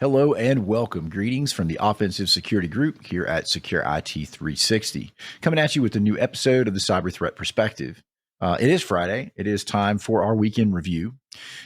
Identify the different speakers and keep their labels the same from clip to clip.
Speaker 1: Hello and welcome. Greetings from the Offensive Security Group here at Secure IT 360. Coming at you with a new episode of the Cyber Threat Perspective. It is Friday. It is time for our weekend review.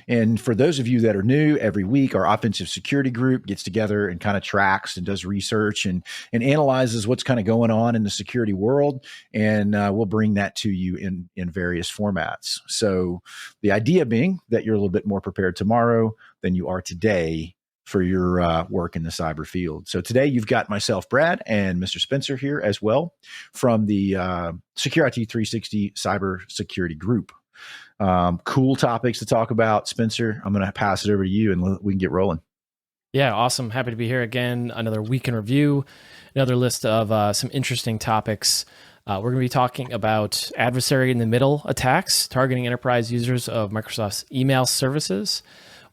Speaker 1: And for those of you that are new, every week our Offensive Security Group gets together and kind of tracks and does research and analyzes what's kind of going on in the security world. And we'll bring that to you in various formats. So the idea being that you're a little bit more prepared tomorrow than you are today for your work in the cyber field. So today you've got myself, Brad, and Mr. Spencer here as well from the Secure IT 360 Cyber Security Group. Cool topics to talk about. Spencer, I'm going to pass it over to you and we can get rolling.
Speaker 2: Yeah, awesome. Happy to be here again. Another week in review, another list of some interesting topics. We're going to be talking about adversary in the middle attacks, targeting enterprise users of Microsoft's email services.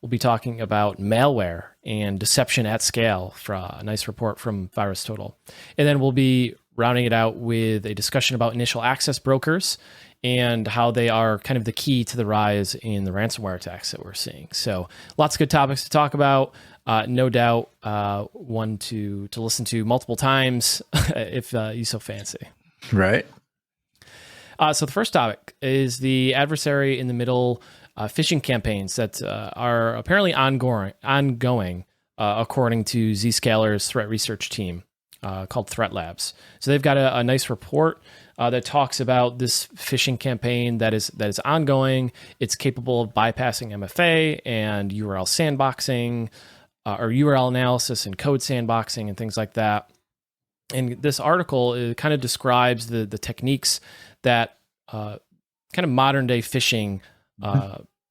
Speaker 2: We'll be talking about malware and deception at scale for a nice report from VirusTotal. And then we'll be rounding it out with a discussion about initial access brokers and how they are kind of the key to the rise in the ransomware attacks that we're seeing. So lots of good topics to talk about. No doubt one to listen to multiple times if you so fancy.
Speaker 1: Right.
Speaker 2: So the first topic is the adversary in the middle phishing campaigns that are apparently ongoing according to Zscaler's threat research team called Threat Labs. So they've got a nice report that talks about this phishing campaign that is ongoing. It's capable of bypassing MFA and URL sandboxing or URL analysis and code sandboxing and things like that. And this article kind of describes the techniques that kind of modern day phishing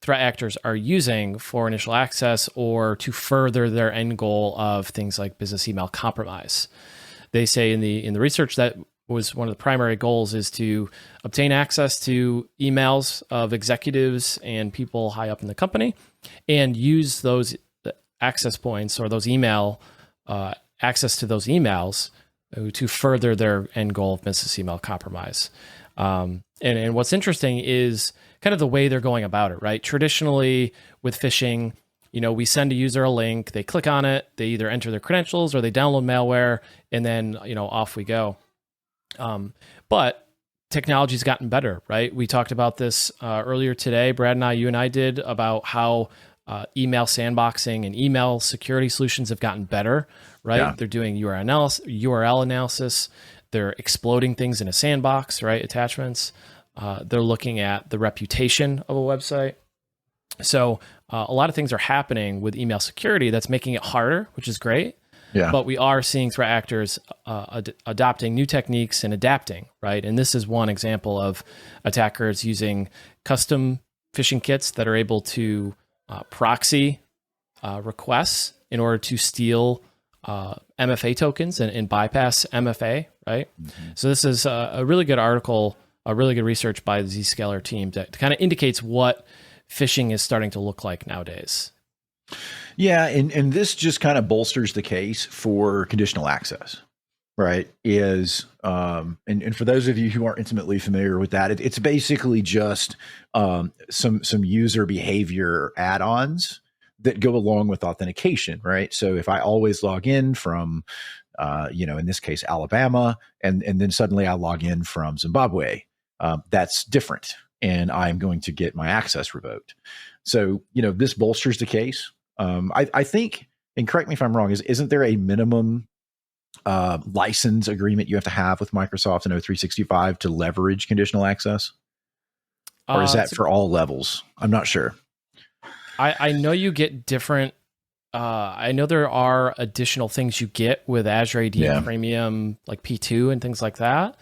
Speaker 2: threat actors are using for initial access or to further their end goal of things like business email compromise. They say in the research that was one of the primary goals is to obtain access to emails of executives and people high up in the company and use those access points or those email access to those emails to further their end goal of business email compromise. And what's interesting is kind of the way they're going about it, right? Traditionally with phishing, we send a user a link, they click on it, they either enter their credentials or they download malware, and then, off we go. But technology's gotten better, right? We talked about this earlier today, Brad and you and I did, about how email sandboxing and email security solutions have gotten better, right? Yeah. They're doing URL analysis. They're exploding things in a sandbox, right? Attachments. They're looking at the reputation of a website. So a lot of things are happening with email security that's making it harder, which is great. Yeah. But we are seeing threat actors adopting new techniques and adapting, right? And this is one example of attackers using custom phishing kits that are able to proxy requests in order to steal MFA tokens and bypass MFA, right? Mm-hmm. So this is a really good article, a really good research by the Zscaler team that kind of indicates what phishing is starting to look like nowadays.
Speaker 1: Yeah, and this just kind of bolsters the case for conditional access, right? And for those of you who aren't intimately familiar with that, it's basically just some user behavior add-ons that go along with authentication, right? So if I always log in from, in this case, Alabama, and then suddenly I log in from Zimbabwe, that's different, and I'm going to get my access revoked. So, this bolsters the case. I think, and correct me if I'm wrong, isn't there a minimum license agreement you have to have with Microsoft and O365 to leverage conditional access? Or is that for all levels? I'm not sure.
Speaker 2: I know you get different. I know there are additional things you get with Azure AD Premium, like P2 and things like that.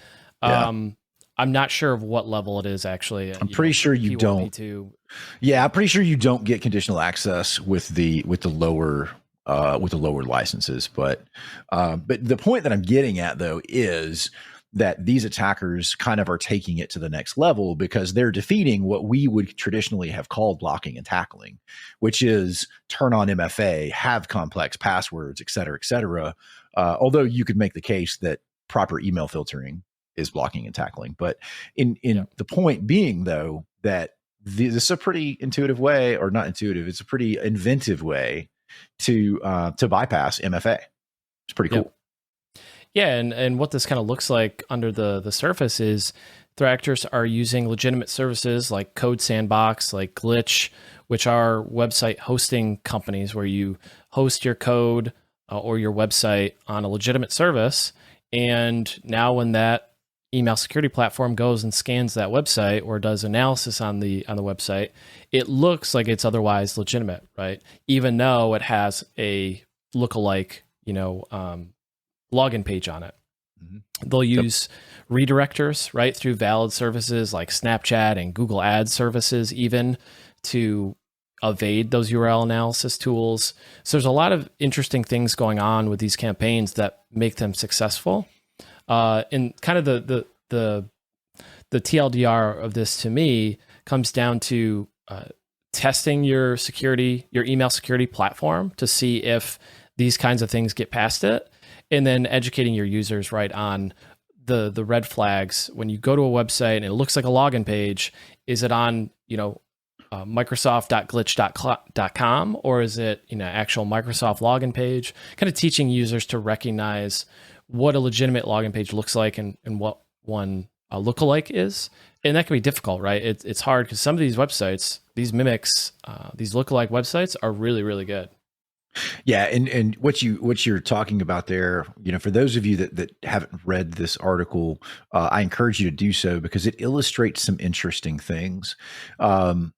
Speaker 2: I'm not sure of what level it is actually.
Speaker 1: I'm pretty sure you
Speaker 2: P1,
Speaker 1: don't.
Speaker 2: P2.
Speaker 1: Yeah, I'm pretty sure you don't get conditional access with the lower licenses. But the point that I'm getting at though is that these attackers kind of are taking it to the next level because they're defeating what we would traditionally have called blocking and tackling, which is turn on MFA, have complex passwords, et cetera, et cetera. Although you could make the case that proper email filtering is blocking and tackling. But in the point being, though, that this is a pretty intuitive way, or not intuitive, it's a pretty inventive way to bypass MFA. It's pretty cool.
Speaker 2: Yeah, and what this kind of looks like under the surface is threat actors are using legitimate services like Code Sandbox, like Glitch, which are website hosting companies where you host your code or your website on a legitimate service. And now when that email security platform goes and scans that website or does analysis on the website, it looks like it's otherwise legitimate, right? Even though it has a lookalike, login page on it. Mm-hmm. They'll use redirectors, right, through valid services like Snapchat and Google Ads services, even to evade those URL analysis tools. So there's a lot of interesting things going on with these campaigns that make them successful. And kind of the TLDR of this to me comes down to testing your email security platform to see if these kinds of things get past it, and then educating your users right on the red flags. When you go to a website and it looks like a login page, is it on, Microsoft.glitch.com, or is it, actual Microsoft login page? Kind of teaching users to recognize what a legitimate login page looks like and what one lookalike is. And that can be difficult, right? It's hard because some of these websites, these mimics, these lookalike websites are really, really good.
Speaker 1: Yeah, and what you're talking about there, for those of you that haven't read this article, I encourage you to do so because it illustrates some interesting things. Coming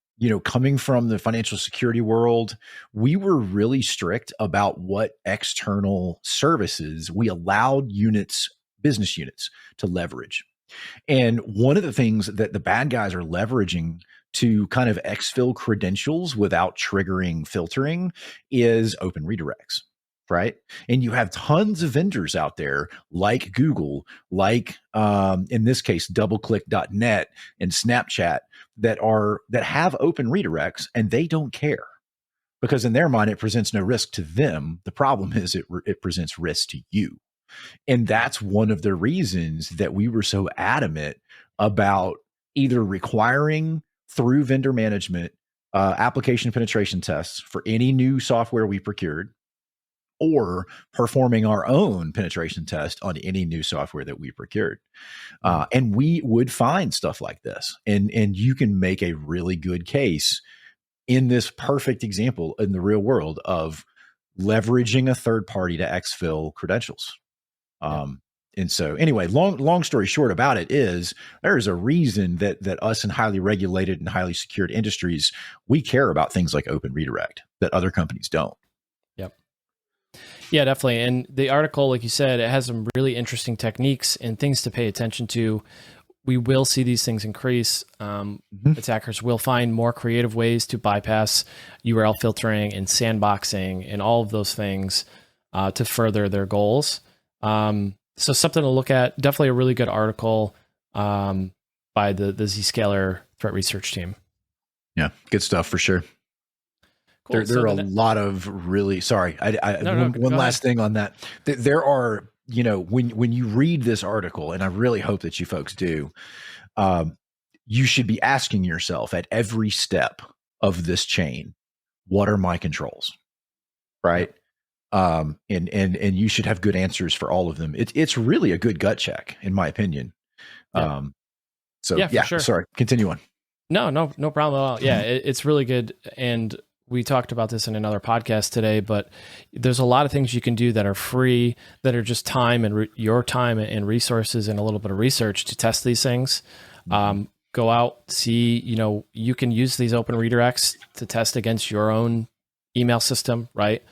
Speaker 1: from the financial security world, we were really strict about what external services we allowed business units to leverage. And one of the things that the bad guys are leveraging to kind of exfil credentials without triggering filtering is open redirects, right? And you have tons of vendors out there like Google, like in this case, doubleclick.net and Snapchat that have open redirects, and they don't care because in their mind, it presents no risk to them. The problem is it presents risk to you. And that's one of the reasons that we were so adamant about either requiring through vendor management application penetration tests for any new software we procured, or performing our own penetration test on any new software that we procured. And we would find stuff like this. And you can make a really good case in this perfect example in the real world of leveraging a third party to exfil credentials. And so anyway, long story short about it is there's a reason that us in highly regulated and highly secured industries, we care about things like open redirect that other companies don't.
Speaker 2: Yep. Yeah, definitely. And the article, like you said, it has some really interesting techniques and things to pay attention to. We will see these things increase. Attackers will find more creative ways to bypass URL filtering and sandboxing and all of those things to further their goals. So something to look at. Definitely a really good article by the Zscaler threat research team.
Speaker 1: Yeah, good stuff for sure. Cool. There are a lot of really, sorry, one last thing on that. There are, when you read this article, and I really hope that you folks do, you should be asking yourself at every step of this chain, what are my controls? Right? And you should have good answers for all of them. It's really a good gut check, in my opinion.
Speaker 2: Yeah. Sure.
Speaker 1: Sorry, continue on.
Speaker 2: No problem at all. Yeah, it's really good. And we talked about this in another podcast today, but there's a lot of things you can do that are free, that are just time and your time and resources and a little bit of research to test these things. Go out, see, you can use these open redirects to test against your own email system, right?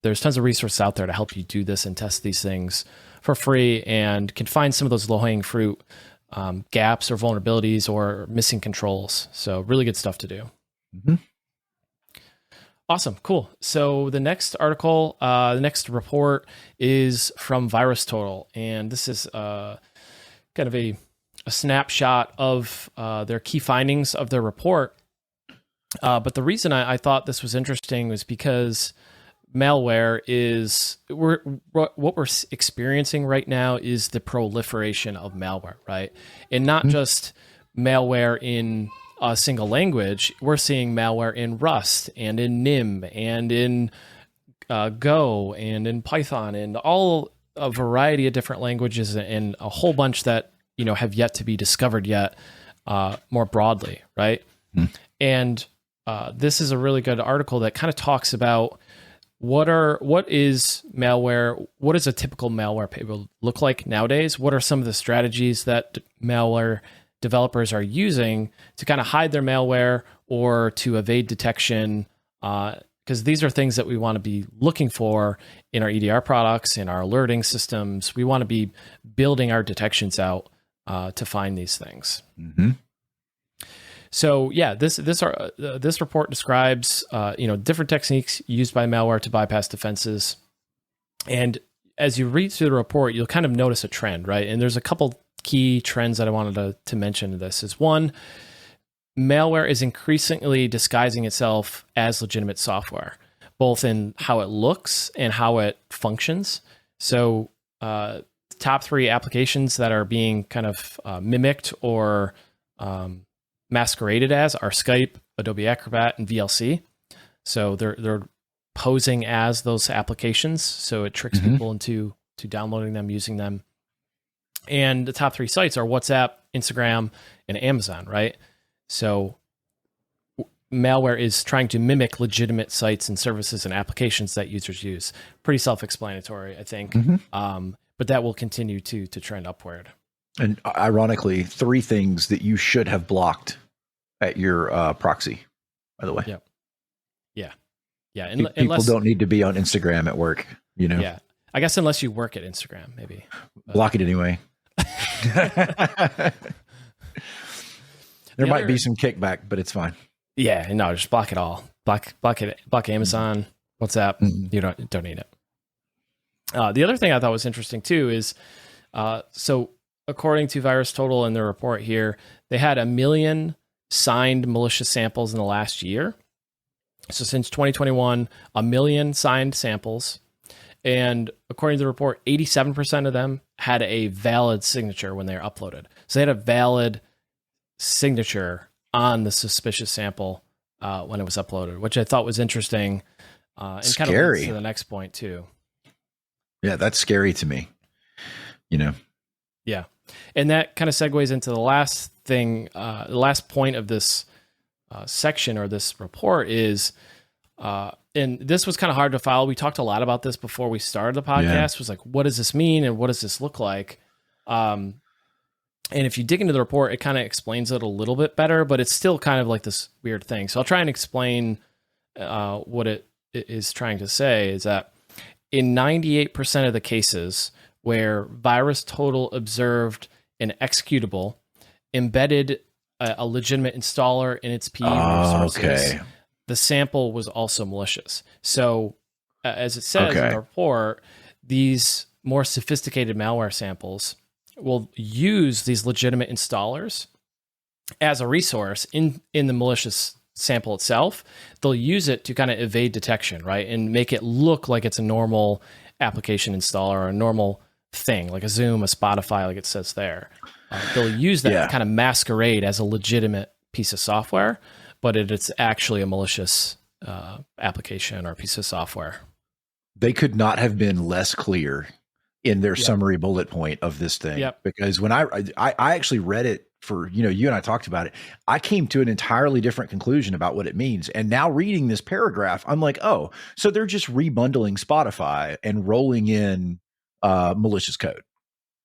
Speaker 2: There's tons of resources out there to help you do this and test these things for free, and can find some of those low-hanging fruit gaps or vulnerabilities or missing controls. So really good stuff to do. Awesome. Cool. So the next article, the next report is from VirusTotal, and this is kind of a snapshot of their key findings of their report. But the reason I thought this was interesting was because malware is what we're experiencing right now is the proliferation of malware, right? And not just malware in a single language, we're seeing malware in Rust and in Nim and in Go and in Python and all a variety of different languages and a whole bunch that have yet to be discovered yet more broadly, right? And this is a really good article that kind of talks about what is malware, what does a typical malware payload look like nowadays? What are some of the strategies that malware developers are using to kind of hide their malware or to evade detection? Because these are things that we want to be looking for in our EDR products, in our alerting systems. We want to be building our detections out to find these things.
Speaker 1: Mm-hmm.
Speaker 2: So yeah, this report describes different techniques used by malware to bypass defenses. And as you read through the report, you'll kind of notice a trend, right? And there's a couple key trends that I wanted to mention in this. Is one, malware is increasingly disguising itself as legitimate software, both in how it looks and how it functions. So top 3 applications that are being kind of mimicked or masqueraded as are Skype, Adobe Acrobat, and VLC. So they're posing as those applications, so it tricks people into downloading them, using them. And the top 3 sites are WhatsApp, Instagram, and Amazon, right? So malware is trying to mimic legitimate sites and services and applications that users use. Pretty self-explanatory, I think. But that will continue to trend upward.
Speaker 1: And ironically, 3 things that you should have blocked at your proxy, by the way.
Speaker 2: Yep. Yeah.
Speaker 1: People don't need to be on Instagram at work,
Speaker 2: Yeah. I guess unless you work at Instagram, maybe.
Speaker 1: Block it anyway. There might be some kickback, but it's fine.
Speaker 2: Yeah, no, just block it all. Block it. Block Amazon, WhatsApp. You don't need it. The other thing I thought was interesting too is, so according to VirusTotal in their report here, they had 1 million signed malicious samples in the last year. So since 2021, 1 million signed samples. And according to the report, 87% of them had a valid signature when they were uploaded. So they had a valid signature on the suspicious sample when it was uploaded, which I thought was interesting. And
Speaker 1: scary.
Speaker 2: Kind of leads to the next point too.
Speaker 1: Yeah, that's scary to me.
Speaker 2: Yeah. And that kind of segues into the last thing, the last point of this section or this report is, and this was kind of hard to follow. We talked a lot about this before we started the podcast.
Speaker 1: Yeah.
Speaker 2: Was like, what does this mean? And what does this look like? And if you dig into the report, it kind of explains it a little bit better, but it's still kind of like this weird thing. So I'll try and explain what it is trying to say is that in 98% of the cases where VirusTotal observed an executable embedded a legitimate installer in its PE resources, the sample was also malicious. So as it says in the report, these more sophisticated malware samples will use these legitimate installers as a resource in the malicious sample itself. They'll use it to kind of evade detection, right? And make it look like it's a normal application installer or a normal thing, like a Zoom, a Spotify, like it says there. They'll use that to kind of masquerade as a legitimate piece of software, but it's actually a malicious application or piece of software.
Speaker 1: They could not have been less clear in their summary bullet point of this thing. Because when I actually read it for, you and I talked about it, I came to an entirely different conclusion about what it means. And now reading this paragraph, I'm like, oh, so they're just rebundling Spotify and rolling in malicious code.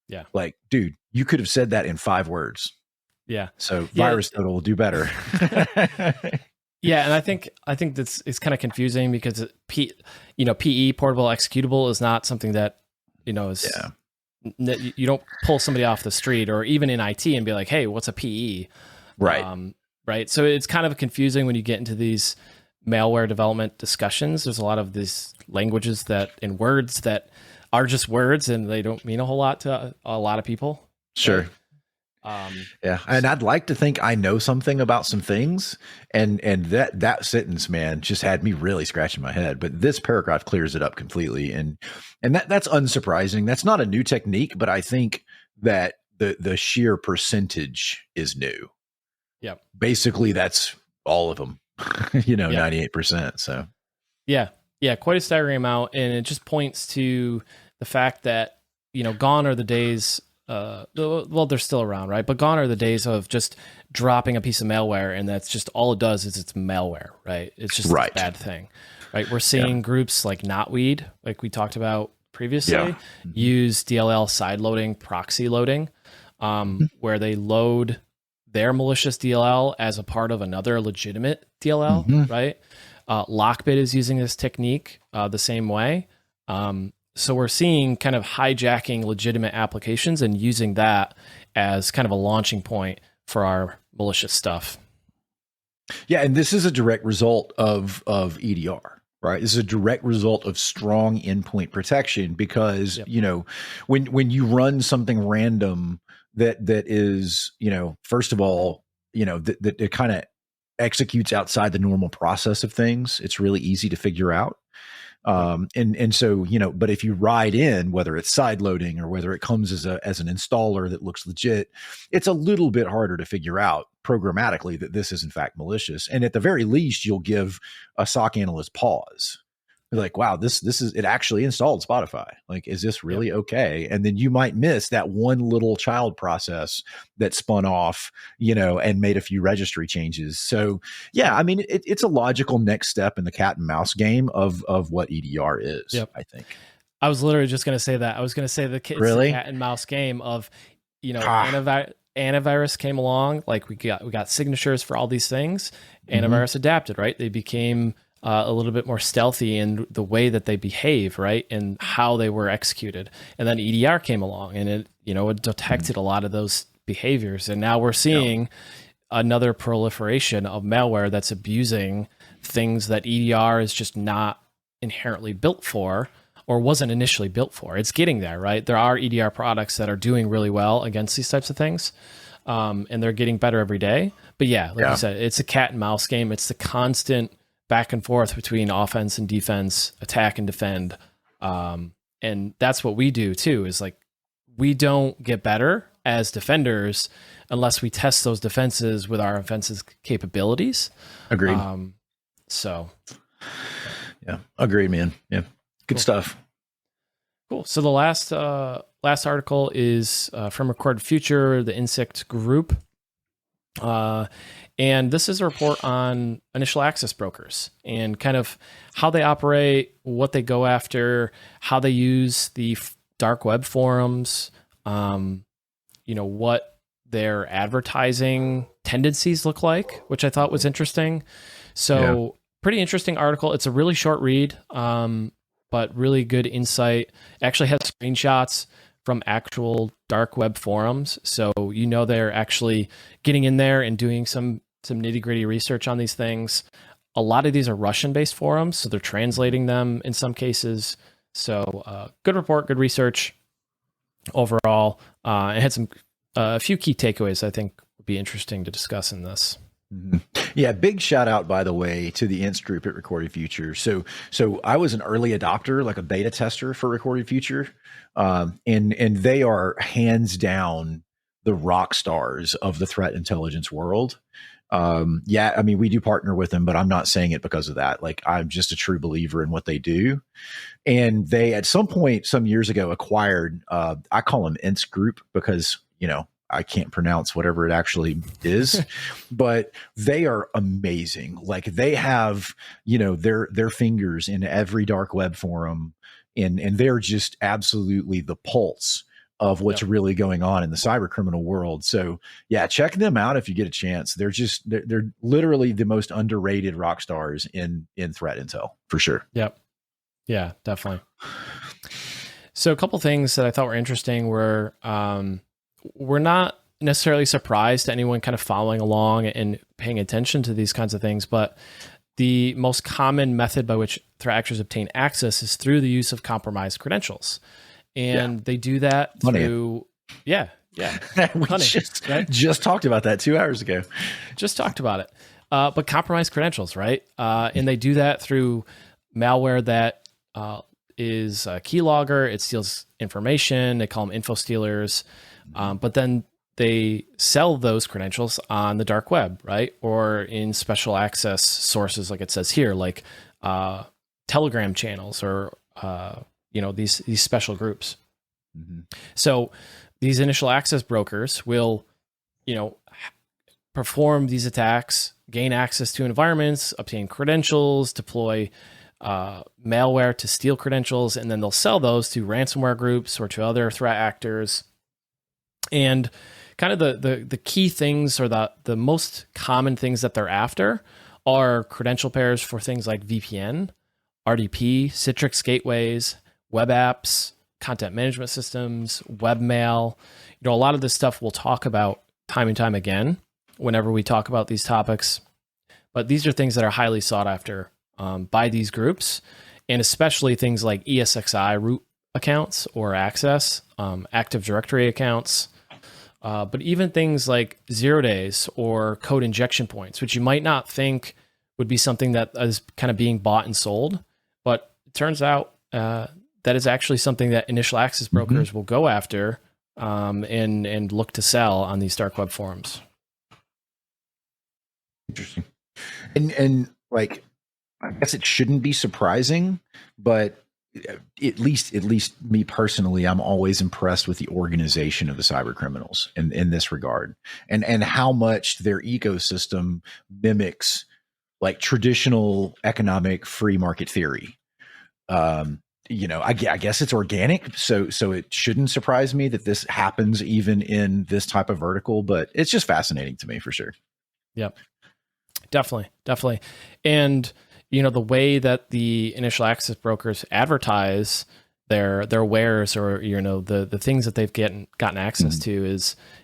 Speaker 2: Yeah.
Speaker 1: Like, dude, you could have said that in 5 words.
Speaker 2: Yeah.
Speaker 1: So VirusTotal will do better.
Speaker 2: Yeah, and I think that's it's kind of confusing because PE, portable executable, is not something that is you don't pull somebody off the street or even in IT and be like, hey, what's a PE?
Speaker 1: Right.
Speaker 2: Right. So it's kind of confusing when you get into these malware development discussions. There's a lot of these languages and words that are just words and they don't mean a whole lot to a lot of people.
Speaker 1: Sure. And I'd like to think I know something about some things, and that sentence, man, just had me really scratching my head. But this paragraph clears it up completely, and that's unsurprising. That's not a new technique, but I think that the sheer percentage is new.
Speaker 2: Yep.
Speaker 1: Basically, that's all of them.
Speaker 2: Yep.
Speaker 1: 98%. So
Speaker 2: yeah, quite a staggering amount, and it just points to the fact that gone are the days. Well, they're still around, right? But gone are the days of just dropping a piece of malware, and that's just all it does is it's malware, right? It's just a bad thing, right? We're seeing groups like Knotweed, like we talked about previously, use DLL sideloading, proxy loading, where they load their malicious DLL as a part of another legitimate DLL, right? Lockbit is using this technique the same way. So we're seeing kind of hijacking legitimate applications and using that as kind of a launching point for our malicious stuff.
Speaker 1: Yeah, and this is a direct result of EDR, right? This is a direct result of strong endpoint protection because when you run something random that is first of all that it kind of executes outside the normal process of things, it's really easy to figure out. And so, but if you ride in, whether it's side loading or whether it comes as an installer that looks legit, it's a little bit harder to figure out programmatically that this is in fact malicious. And at the very least, you'll give a SOC analyst pause. Like, wow, this is, it actually installed Spotify. Like, is this really okay? And then you might miss that one little child process that spun off, and made a few registry changes. So yeah, I mean, it's a logical next step in the cat and mouse game of what EDR is. I think.
Speaker 2: I was literally just going to say that. I was going to say the cat and mouse game of, antivirus came along. Like we got signatures for all these things. Antivirus adapted, right? They became a little bit more stealthy in the way that they behave, right? And how they were executed. And then EDR came along and it detected a lot of those behaviors. And now we're seeing another proliferation of malware that's abusing things that EDR is just not inherently built for or wasn't initially built for. It's getting there, right? There are EDR products that are doing really well against these types of things. And they're getting better every day. But like you said, it's a cat and mouse game. It's the constant back and forth between offense and defense, attack and defend. And that's what we do too, is like, we don't get better as defenders unless we test those defenses with our offense's capabilities.
Speaker 1: Agreed.
Speaker 2: Yeah,
Speaker 1: agreed, man. Yeah. Good stuff.
Speaker 2: Cool. So the last article is from Recorded Future, the Insect Group. And this is a report on initial access brokers and kind of how they operate, what they go after, how they use the dark web forums, what their advertising tendencies look like, which I thought was interesting. So pretty interesting article. It's a really short read, but really good insight. It actually has screenshots from actual dark web forums. So, they're actually getting in there and doing some nitty gritty research on these things. A lot of these are Russian based forums, so they're translating them in some cases. So good report, good research overall. It had a few key takeaways I think would be interesting to discuss in this.
Speaker 1: Yeah, big shout out, by the way, to the Inst group at Recorded Future. So I was an early adopter, like a beta tester for Recorded Future, and they are hands down the rock stars of the threat intelligence world. I mean, we do partner with them, but I'm not saying it because of that. Like, I'm just a true believer in what they do. And they, at some point, some years ago, acquired, I call them Inst group because, I can't pronounce whatever it actually is, but they are amazing. Like, they have, their fingers in every dark web forum, and they're just absolutely the pulse of what's really going on in the cyber criminal world. So yeah, check them out if you get a chance. They're literally the most underrated rock stars in threat intel, for sure.
Speaker 2: Yep. Yeah, definitely. So a couple things that I thought were interesting were, we're not necessarily surprised to anyone kind of following along and paying attention to these kinds of things, but the most common method by which threat actors obtain access is through the use of compromised credentials. And they do that through,
Speaker 1: we just talked about that 2 hours ago.
Speaker 2: Just talked about it. But compromised credentials, right? And they do that through malware that is a keylogger. It steals information. They call them info stealers. But then they sell those credentials on the dark web, right? Or in special access sources, like it says here, like Telegram channels or these special groups.
Speaker 1: Mm-hmm.
Speaker 2: So these initial access brokers will, perform these attacks, gain access to environments, obtain credentials, deploy malware to steal credentials, and then they'll sell those to ransomware groups or to other threat actors. And kind of the key things, or the most common things that they're after, are credential pairs for things like VPN, RDP, Citrix gateways, web apps, content management systems, webmail. A lot of this stuff we'll talk about time and time again whenever we talk about these topics. But these are things that are highly sought after by these groups, and especially things like ESXi root accounts or access, Active Directory accounts, but even things like 0 days or code injection points, which you might not think would be something that is kind of being bought and sold. But it turns out that is actually something that initial access brokers will go after and look to sell on these dark web forums.
Speaker 1: Interesting. And like, I guess it shouldn't be surprising, but at least me personally, I'm always impressed with the organization of the cyber criminals in this regard, and how much their ecosystem mimics like traditional economic free market theory. I guess it's organic, so it shouldn't surprise me that this happens even in this type of vertical, but it's just fascinating to me for sure.
Speaker 2: Yep. Definitely. And, the way that the initial access brokers advertise their wares, or, the things that they've gotten access to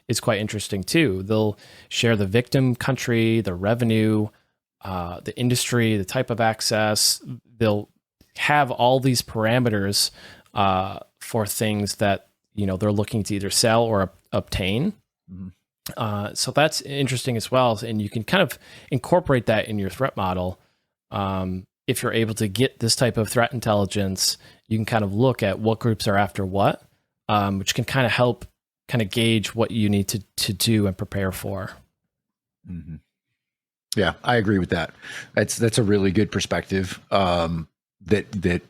Speaker 2: is quite interesting too. They'll share the victim country, the revenue, the industry, the type of access. They'll have all these parameters for things that, they're looking to either sell or obtain. Mm-hmm. So that's interesting as well. And you can kind of incorporate that in your threat model. If you're able to get this type of threat intelligence, you can kind of look at what groups are after what, which can kind of help kind of gauge what you need to do and prepare for.
Speaker 1: Mm-hmm. Yeah, I agree with that. That's a really good perspective. That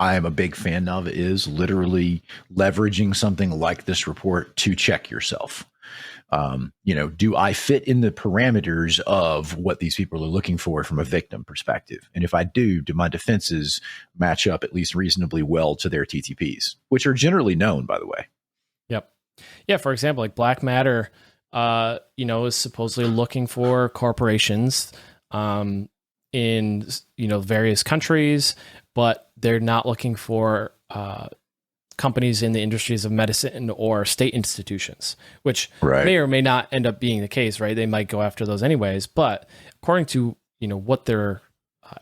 Speaker 1: I am a big fan of, is literally leveraging something like this report to check yourself. Do I fit in the parameters of what these people are looking for from a victim perspective? And if I do my defenses match up at least reasonably well to their TTPs, which are generally known, by the way?
Speaker 2: Yep. Yeah. For example, like Black Matter, is supposedly looking for corporations in, various countries, but they're not looking for companies in the industries of medicine or state institutions, which may or may not end up being the case, right? They might go after those anyways, but according to, what they're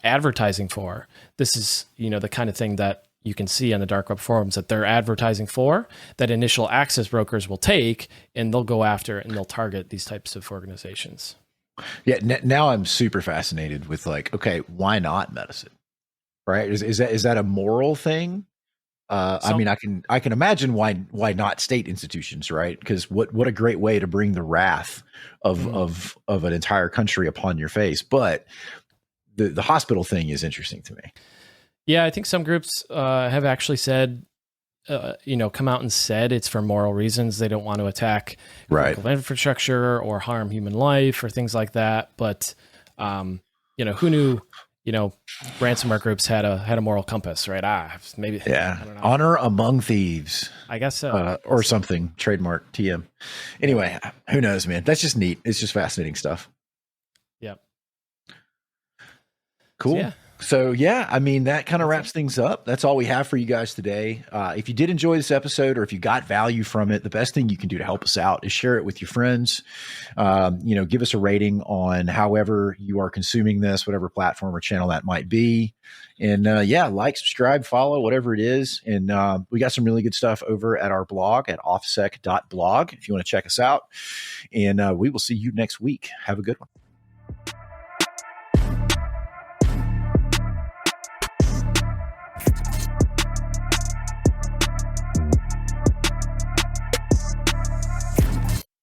Speaker 2: advertising for, this is, the kind of thing that you can see on the dark web forums that they're advertising for, that initial access brokers will take, and they'll go after and they'll target these types of organizations.
Speaker 1: Yeah. Now I'm super fascinated with like, okay, why not medicine? Right? Is that a moral thing? I mean, I can imagine why not state institutions, right? Because what a great way to bring the wrath of an entire country upon your face. But the hospital thing is interesting to me.
Speaker 2: Yeah, I think some groups have actually said, come out and said it's for moral reasons. They don't want to attack critical infrastructure or harm human life or things like that. But who knew? Ransomware groups had a moral compass, right? Maybe.
Speaker 1: Yeah. I don't know. Honor among thieves.
Speaker 2: I guess so.
Speaker 1: Or something. Trademark TM. Anyway, who knows, man? That's just neat. It's just fascinating stuff.
Speaker 2: Yep.
Speaker 1: Cool. So yeah, I mean, that kind of wraps things up. That's all we have for you guys today. If you did enjoy this episode, or if you got value from it, the best thing you can do to help us out is share it with your friends. Give us a rating on however you are consuming this, whatever platform or channel that might be. And like, subscribe, follow, whatever it is. And we got some really good stuff over at our blog at offsec.blog if you want to check us out. And we will see you next week. Have a good one.